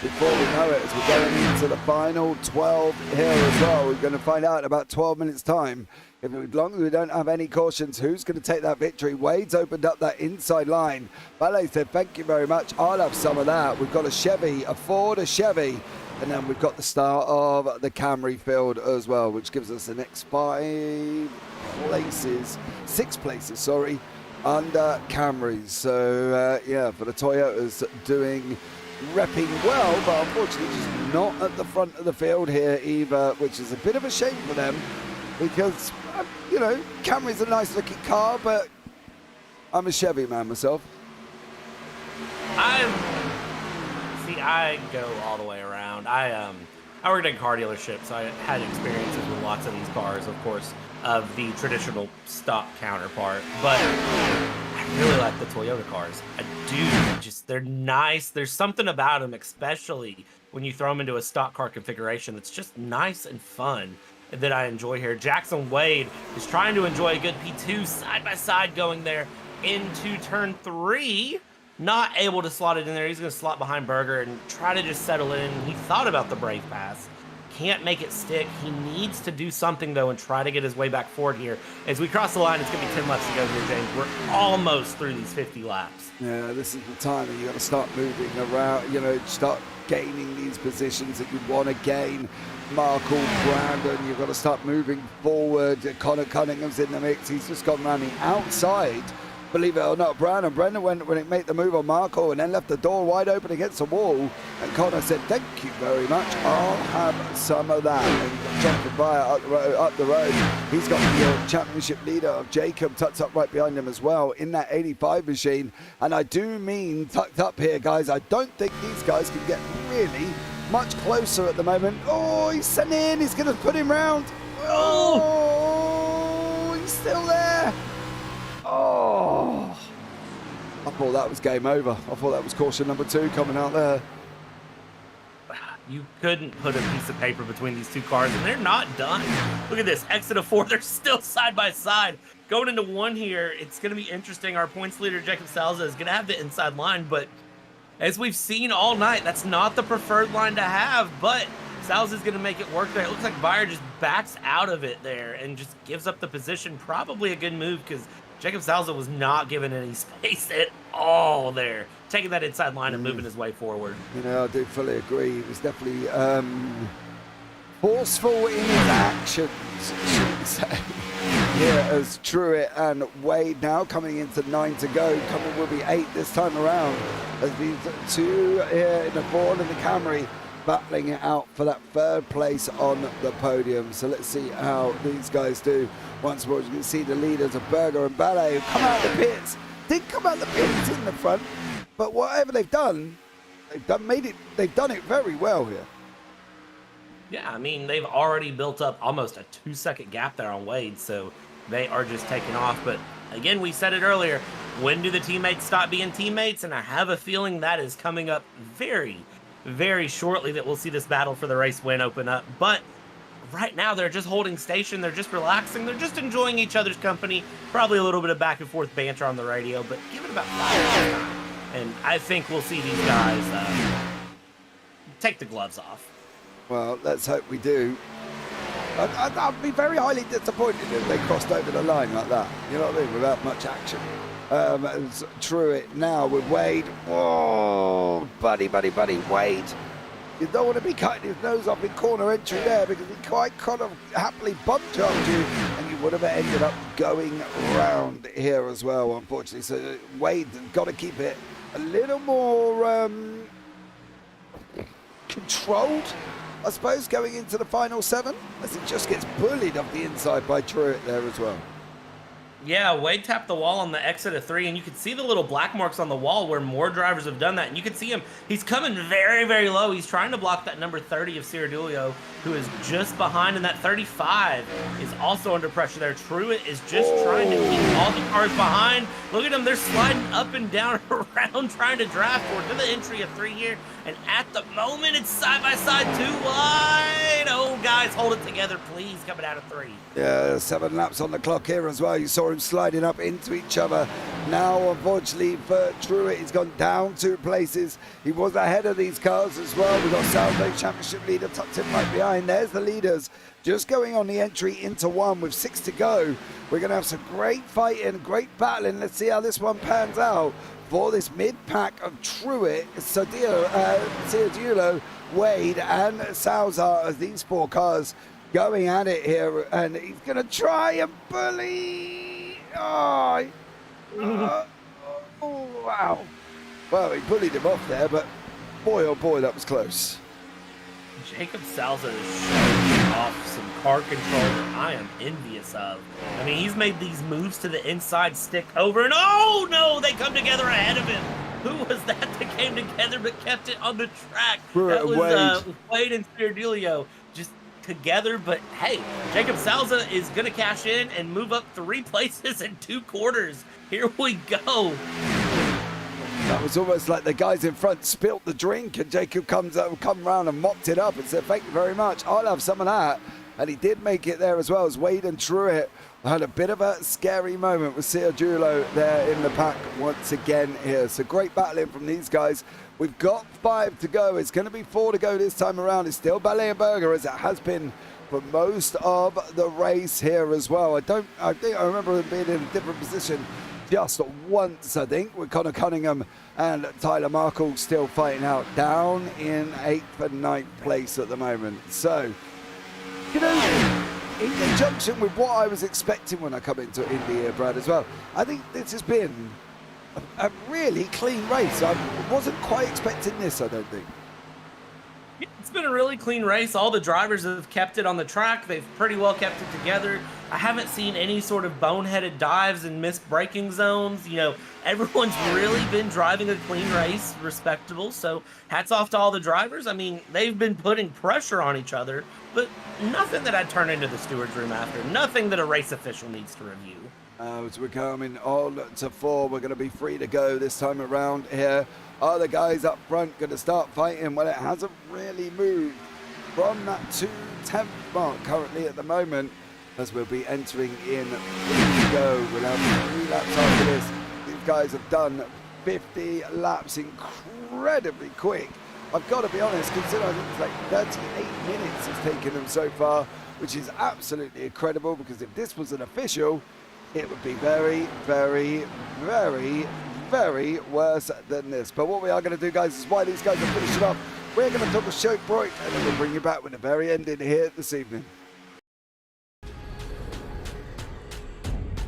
before we know it, as we're going into the final 12 here as well. We're going to find out in about 12 minutes time. As long as we don't have any cautions, who's going to take that victory? Wade's opened up that inside line. Ballet said, thank you very much. I'll have some of that. We've got a Chevy, a Ford, a Chevy. And then we've got the start of the Camry field as well, which gives us the next 6 places, sorry, under Camrys. So, yeah, for the Toyotas repping well, but unfortunately just not at the front of the field here either, which is a bit of a shame for them because, you know, Camry's a nice looking car, but I'm a Chevy man myself. I go all the way around. I worked at a car dealership, so I had experiences with lots of these cars, of course, of the traditional stock counterpart. But I really like the Toyota cars. I do. Just, they're nice. There's something about them, especially when you throw them into a stock car configuration, that's just nice and fun that I enjoy here. Jackson Wade is trying to enjoy a good P2 side by side going there into turn 3. Not able to slot it in there. He's going to slot behind Berger and try to just settle in. He thought about the brave pass. Can't make it stick. He needs to do something, though, and try to get his way back forward here. As we cross the line, it's going to be 10 laps to go here, James. We're almost through these 50 laps. Yeah, this is the time that you got to start moving around, you know, start gaining these positions that you want to gain. Markle, Brandon, you've got to start moving forward. Connor Cunningham's in the mix. He's just gone around the outside. Believe it or not, Brendan went when it made the move on Marco and then left the door wide open against the wall. And Connor said, thank you very much. I'll have some of that. And Jonathan Byer up the road. He's got the championship leader of Jacob tucked up right behind him as well in that 85 machine. And I do mean tucked up here, guys. I don't think these guys can get really much closer at the moment. Oh, he's sent in. He's going to put him round. Oh, he's still there. Oh, I thought that was game over. I thought that was caution number 2 coming out there. You couldn't put a piece of paper between these two cars, and they're not done. Look at this, exit of 4. They're still side by side. Going into 1 here, it's going to be interesting. Our points leader, Jacob Salza, is going to have the inside line, but as we've seen all night, that's not the preferred line to have, but Salza is going to make it work there. It looks like Byer just backs out of it there and just gives up the position. Probably a good move because Jacob Salza was not given any space at all there. Taking that inside line and moving his way forward. You know, I do fully agree. He was definitely forceful in his actions, should we say. Here as Truett and Wade now coming into 9 to go. Coming will be 8 this time around. As these 2 here in the Ford and the Camry battling it out for that 3rd place on the podium. So let's see how these guys do. Once more, you can see the leaders of Berger and Ballet come out the pits. Did come out the pits in the front, but whatever they've done it very well here. Yeah, I mean, they've already built up almost a 2-second gap there on Wade, so they are just taking off. But again, we said it earlier, when do the teammates stop being teammates? And I have a feeling that is coming up very, very shortly, that we'll see this battle for the race win open up. But right now, they're just holding station. They're just relaxing. They're just enjoying each other's company. Probably a little bit of back and forth banter on the radio, but give it about 5 minutes time. And I think we'll see these guys take the gloves off. Well, let's hope we do. I'd be very highly disappointed if they crossed over the line like that. You know what I mean? Without much action. Truett now with Wade. Whoa, buddy, Wade. You don't want to be cutting his nose off in corner entry there because he quite kind of happily bumped up you and you would have ended up going round here as well, unfortunately. So Wade got to keep it a little more controlled, I suppose, going into the final 7 as he just gets bullied off the inside by Truett there as well. Yeah, Wade tapped the wall on the exit of 3, and you can see the little black marks on the wall where more drivers have done that. And you can see him, he's coming very, very low. He's trying to block that number 30 of Ciardulio, who is just behind, and that 35 is also under pressure there. Truett is just trying to keep all the cars behind. Look at them, they're sliding up and down around trying to draft for the entry of 3 here. And at the moment, it's side by side, 2 wide. Oh, guys, hold it together, please, coming out of 3. Yeah, 7 laps on the clock here as well. You saw him sliding up into each other. Now, unfortunately for Truett, he's gone down 2 places. He was ahead of these cars as well. We've got Southgate Championship leader tucked in right behind. There's the leaders just going on the entry into 1 with 6 to go. We're going to have some great fighting, great battling. Let's see how this one pans out for this mid-pack of Truett, Ciardulio, Wade, and Salazar as these 4 cars going at it here, and he's going to try and bully. Oh, wow. Well, he bullied him off there, but boy, oh boy, that was close. Jacob Salza is showing off some car control that I am envious of. I mean, he's made these moves to the inside stick over, and oh no, they come together ahead of him. Who was that came together but kept it on the track? That was Wade and Ciardulio just together, but hey, Jacob Salza is going to cash in and move up 3 places in 2 quarters. Here we go. That was almost like the guys in front spilt the drink and Jacob come around and mopped it up and said, thank you very much, I'll have some of that. And he did make it there as well, as Wade and Truett had a bit of a scary moment with Ciardulio there in the pack once again here. So great battling from these guys. We've got 5 to go. It's going to be 4 to go this time around. It's still Ballet and Berger as it has been for most of the race here as well. I think I remember them being in a different position just once, I think, with Connor Cunningham and Tyler Markle still fighting out down in 8th and 9th place at the moment. So, you know, in conjunction with what I was expecting when I come into Indy here, Brad, as well, I think this has been a really clean race. I wasn't quite expecting this, I don't think. It's been a really clean race. All the drivers have kept it on the track. They've pretty well kept it together. I haven't seen any sort of boneheaded dives and missed braking zones. You know, everyone's really been driving a clean race, respectable. So hats off to all the drivers. I mean, they've been putting pressure on each other, but nothing that I'd turn into the steward's room after. Nothing that a race official needs to review. As we're coming on to 4, we're going to be free to go this time around here. Are the guys up front going to start fighting? Well, it hasn't really moved from that 2:10 mark currently at the moment, as we'll be entering in to go. We'll have 3 laps after this. These guys have done 50 laps incredibly quick. I've got to be honest, considering I think it's like 38 minutes it's taken them so far, which is absolutely incredible, because if this was an official, it would be very, very, very, very worse than this. But what we are going to do, guys, is while these guys are finishing up, we're going to talk a short break, and then we'll bring you back with the very ending here this evening.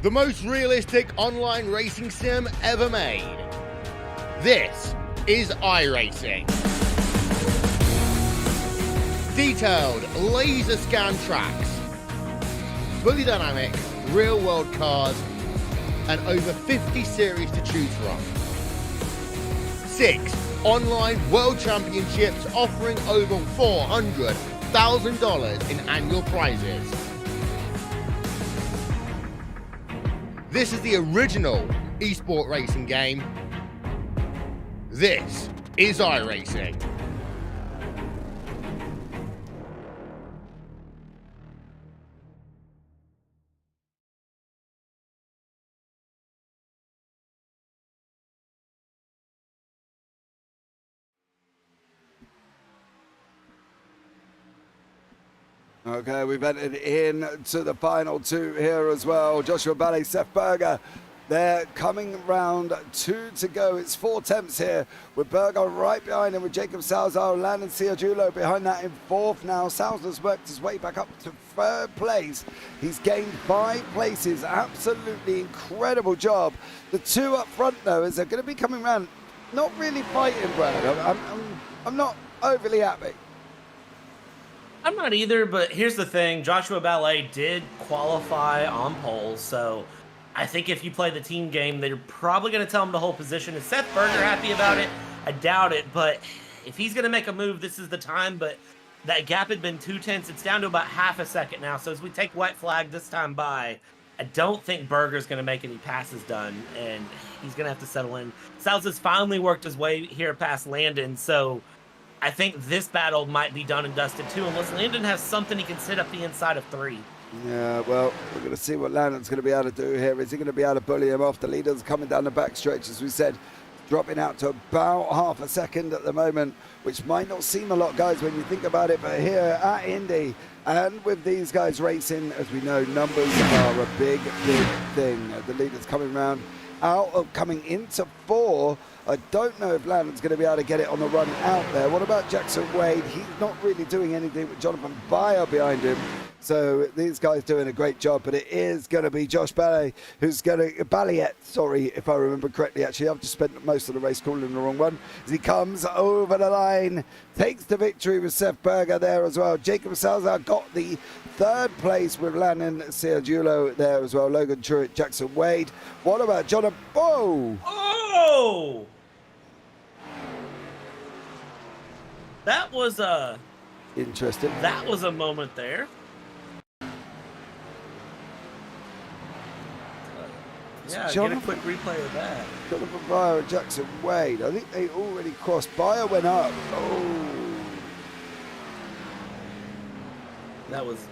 The most realistic online racing sim ever made. This is iRacing. Detailed laser scan tracks, fully dynamic, real world cars, and over 50 series to choose from. 6 online world championships offering over $400,000 in annual prizes. This is the original eSport racing game. This is iRacing. Okay, we've entered in to the final 2 here as well. Joshua Ballet, Seth Berger. They're coming round 2 to go. It's 4 attempts here with Berger right behind him with Jacob Salazar and Landon Ciardulio behind that in 4th now. Salazar's worked his way back up to 3rd place. He's gained 5 places. Absolutely incredible job. The 2 up front, though, as they're going to be coming round, not really fighting, Brad. I'm not overly happy. I'm not either, but here's the thing. Joshua Ballet did qualify on pole, so I think if you play the team game, they're probably going to tell him to hold position. Is Seth Berger happy about it? I doubt it, but if he's going to make a move, this is the time. But that gap had been 2/10. It's down to about half a second now. So as we take white flag this time by, I don't think Berger's going to make any passes done, and he's going to have to settle in. Salza's finally worked his way here past Landon, so I think this battle might be done and dusted too, unless Landon has something he can sit up the inside of 3. Yeah, well, we're going to see what Landon's going to be able to do here. Is he going to be able to bully him off? The leader's coming down the back stretch, as we said, dropping out to about half a second at the moment, which might not seem a lot, guys, when you think about it. But here at Indy, and with these guys racing, as we know, numbers are a big, big thing. The leader's coming round, coming into 4. I don't know if Landon's going to be able to get it on the run out there. What about Jackson Wade? He's not really doing anything with Jonathan Bayer behind him. So these guys doing a great job, but it is going to be Josh Ballet who's going to, Balliet, sorry, if I remember correctly. Actually, I've just spent most of the race calling the wrong one. As he comes over the line, takes the victory with Seth Berger there as well. Jacob Salazar got the 3rd place with Landon Ciargiulo there as well. Logan Truitt, Jackson Wade. What about Jonathan? Oh! That was interesting. That was a moment there. Yeah, get a quick replay of that. Jonathan Bayer and Jackson Wade. I think they already crossed. Bayer went up. Oh. That was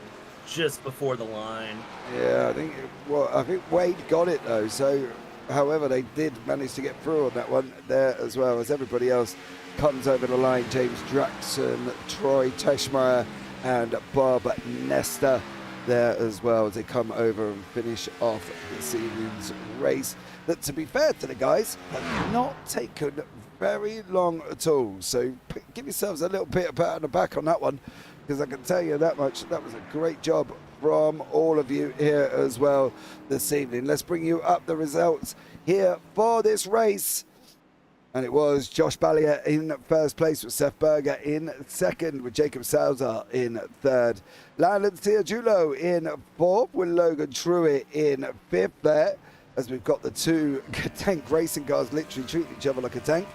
just before the line. Yeah, I think Wade got it though. So, however, they did manage to get through on that one there as well, as everybody else comes over the line. James Jackson, Troy Teschmeyer, and Bob Nesta there as well, as they come over and finish off this evening's race. That, to be fair to the guys, have not taken very long at all. So give yourselves a little bit of pat on the back on that one, because I can tell you that much. That was a great job from all of you here as well this evening. Let's bring you up the results here for this race. And it was Josh Balliet in 1st place, with Seth Berger in 2nd, with Jacob Salazar in 3rd. Landon Ciargiulo in 4th, with Logan Truitt in 5th there, as we've got the 2 tank racing cars literally treating each other like a tank.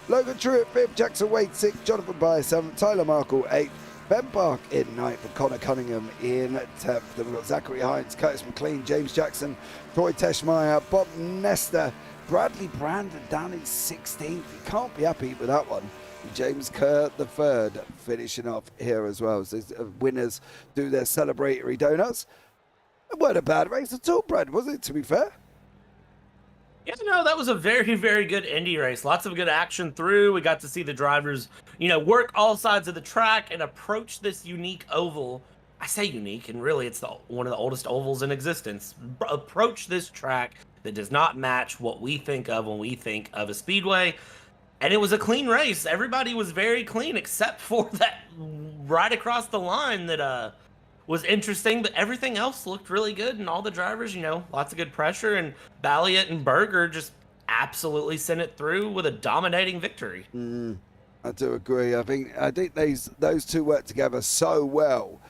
Logan Truitt 5th, Jackson Wade 6th, Jonathan Bayer 7th, Tyler Markle 8th, Ben Park in 9th, and Connor Cunningham in 10th. Then we've got Zachary Hines, Curtis McLean, James Jackson, Troy Teschmeyer, Bob Nesta, Bradley Brandon down in 16th. You can't be happy with that one. James Kerr the 3rd finishing off here as well. So winners do their celebratory donuts. It wasn't a bad race at all, Brad, was it, to be fair? Yeah, no, that was a very, very good Indy race. Lots of good action through. We got to see the drivers, work all sides of the track and approach this unique oval. I say unique, and really it's one of the oldest ovals in existence. Approach this track that does not match what we think of when we think of a speedway. And it was a clean race. Everybody was very clean, except for that right across the line that was interesting. But everything else looked really good, and all the drivers, lots of good pressure. And Balliet and Berger just absolutely sent it through with a dominating victory. I do agree. I think those 2 worked together so well.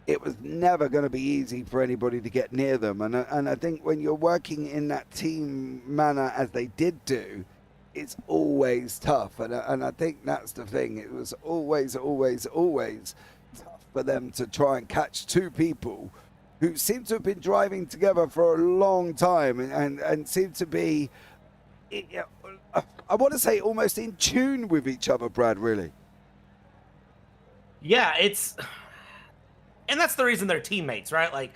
It was never going to be easy for anybody to get near them. And I think when you're working in that team manner as they did do, it's always tough. And I think that's the thing. It was always, always, always tough for them to try and catch 2 people who seem to have been driving together for a long time and seem to be, I want to say, almost in tune with each other, Brad, really. Yeah, and that's the reason they're teammates, right? Like,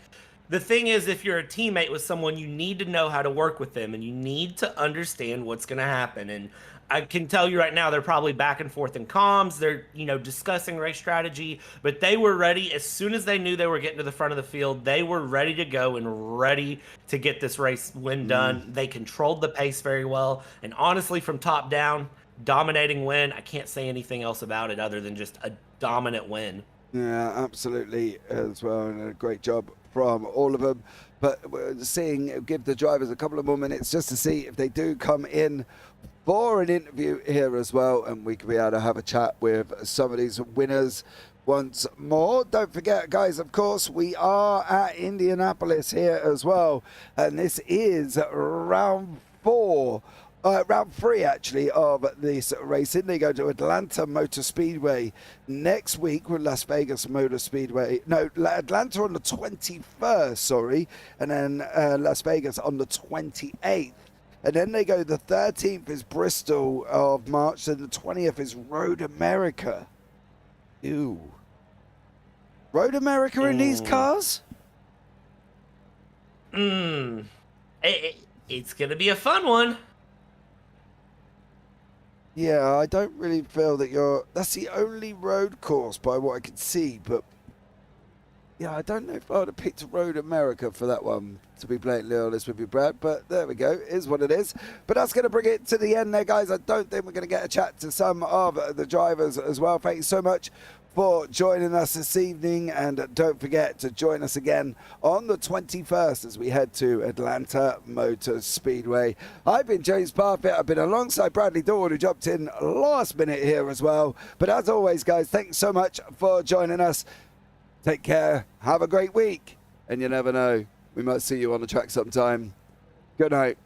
the thing is, if you're a teammate with someone, you need to know how to work with them, and you need to understand what's going to happen. And I can tell you right now, they're probably back and forth in comms. They're, discussing race strategy, but they were ready. As soon as they knew they were getting to the front of the field, they were ready to go and ready to get this race win done. They controlled the pace very well. And honestly, from top down, dominating win. I can't say anything else about it other than just a dominant win. Yeah, absolutely as well, and a great job from all of them. But we're give the drivers a couple of more minutes just to see if they do come in for an interview here as well, and we can be able to have a chat with some of these winners once more. Don't forget, guys, of course, we are at Indianapolis here as well. And this is round three, actually, of this racing. They go to Atlanta Motor Speedway next week with Las Vegas Motor Speedway. No, Atlanta on the 21st, sorry. And then Las Vegas on the 28th. And then they go, the 13th is Bristol of March, and the 20th is Road America. Ew. Road America in these cars? It's going to be a fun one. Yeah, I don't really feel that that's the only road course by what I can see, but yeah, I don't know if I would have picked Road America for that one, to be blatantly honest with you, Brad. But there we go. It is what it is. But that's going to bring it to the end there, guys. I don't think we're going to get a chat to some of the drivers as well. Thank you so much for joining us this evening. And don't forget to join us again on the 21st as we head to Atlanta Motor Speedway. I've been James Parfitt. I've been alongside Bradley Dawn, who jumped in last minute here as well. But as always, guys, thanks so much for joining us. Take care, have a great week, and you never know, we might see you on the track sometime. Good night.